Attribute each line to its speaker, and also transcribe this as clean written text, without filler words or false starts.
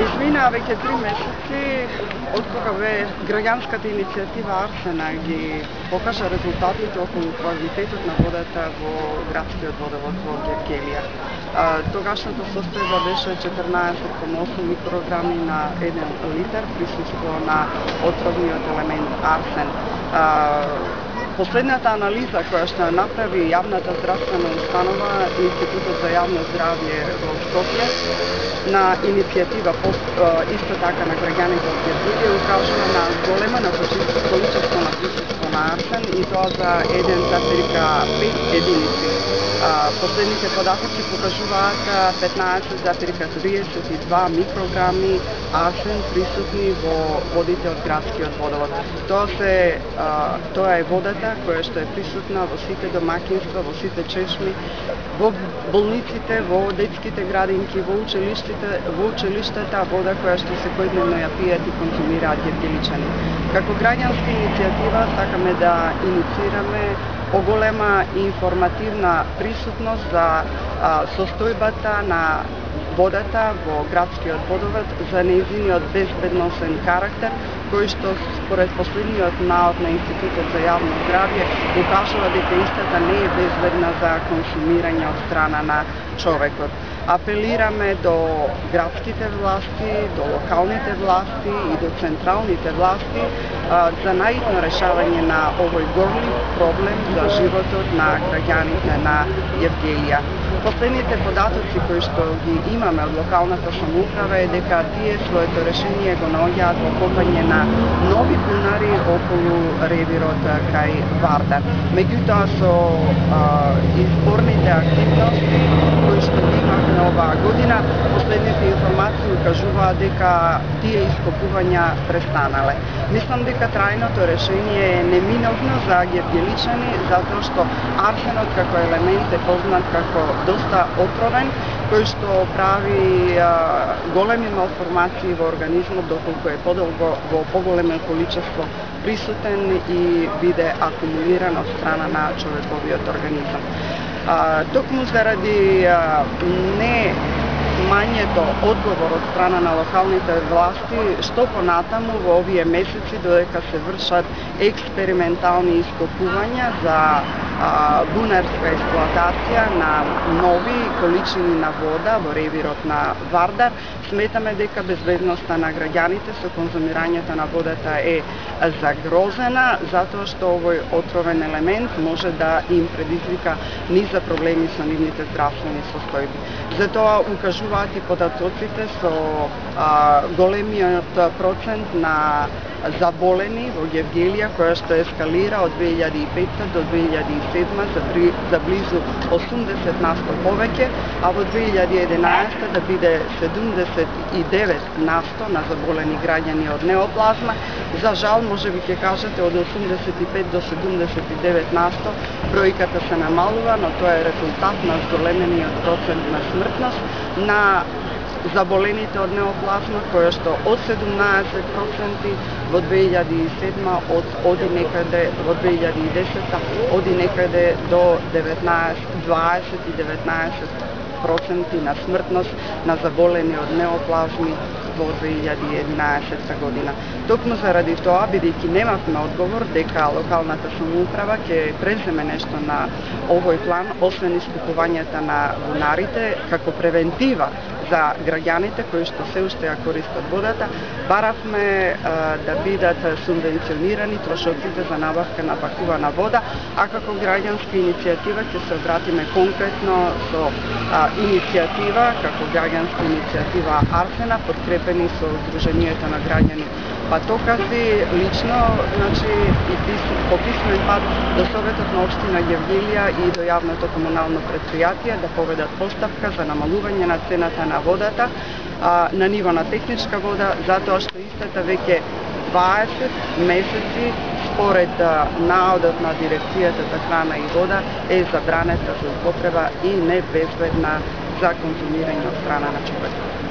Speaker 1: Изминаа веќе 3 месеци откога бе граѓанската иницијатива Арсена ги покажа резултатите околу квалитетот на водата во градскиот водовод во Гевгелија. Тогашната состојба беше 14,8 микрограми на 1 литар присуство на отровниот елемент арсен. Последната анализа која што направи јавната здравствена установа Институтот за јавно здравје во Скопје на иницијатива исто така на граѓаните од Гевгелија укажува на големено количество на присуство на арсен и тоа за 1,5 единици. Последните податоци покажуваат 15,32 микрограми арсен присутни во водите од градскиот водовод. Тоа е водата која што е присутна во сите домаќинства, во сите чешми, во болниците, во детските градинки, во училиштата, вода која што секојдневно ја пијат и консумираат гевгеличани. Како граѓанска иницијатива сакаме да инициираме поголема информативна присутност за состојбата на водата во градскиот водовод, за нејзиниот безбедносен карактер, кој што според последниот наод на Институтот за јавно здравје укажува дека истата не е безбедна за консумирање од страна на човекот. Апелираме до градските власти, до локалните власти и до централните власти за најитно решавање на овој горлив проблем за животот на граѓаните на Гевгелија. Последните податоци кои што ги имаме од локалната самоуправа е дека тие своето решение го наоѓаат во копање на нови бунари околу ревирот кај Вардар. Меѓутоа со изборните активности кои што имавме оваа година, последните информации укажуваат дека тие ископувања престанале. Мислам дека трајното решение е неминовно за гевгеличани, затоа што арсенот како елемент е познат како доста отровен, кој што прави големи малформации во организмот доколку е подолго во поголемо количество присутен и биде акумулиран од страна на човековиот организам. Токму заради не мањето одговор од страна на локалните власти, што понатаму во овие месеци додека се вршат експериментални ископувања за бунарска експлоатација на нови количини на вода во ревирот на Вардар, сметаме дека безбедноста на граѓаните со конзумирањето на водата е загрозена, затоа што овој отровен елемент може да им предизвика низа проблеми со нивните здравствени состојби. Затоа укажуваат и податоците со големиот процент на заболени во Гевгелија, која што ескалира од 2005 до 2007 за близу 80% повеќе, а во 2011 да биде 79% на заболени граѓани од неоплазма. За жал, може би ќе кажете, од 85 до 79% бројката се намалува, но тоа е резултат на зголемениот процент на смртност на заболените од неоплазма, која што од 17% во 2007 оди некаде во 2010 оди некаде до 20 и 19% на смртност на заболени од неоплазми во 2011 година. Токму заради тоа, бидејќи немавме одговор дека локалната самоуправа ќе преземе нешто на овој план, освен искупувањата на бунарите, како превентива за граѓаните кои што се уште ја користат водата, баравме да бидат субвенционирани трошоците за набавка на пакувана вода, а како граѓанска иницијатива ќе се обратиме конкретно со иницијатива, како граѓанска иницијатива Арсена, подкрепени со Сдруженијето на граѓани Патокази, лично, и по писмен пат до Советот на општина Гевгелија и до јавното комунално предпријатие да поведат постапка за намалување на цената на водата на ниво на техничка вода, затоа што истата веќе 20 месеци според наодот на Дирекцијата за храна и вода е забранета за употреба и небезбедна за конзумирање од страна на човекот.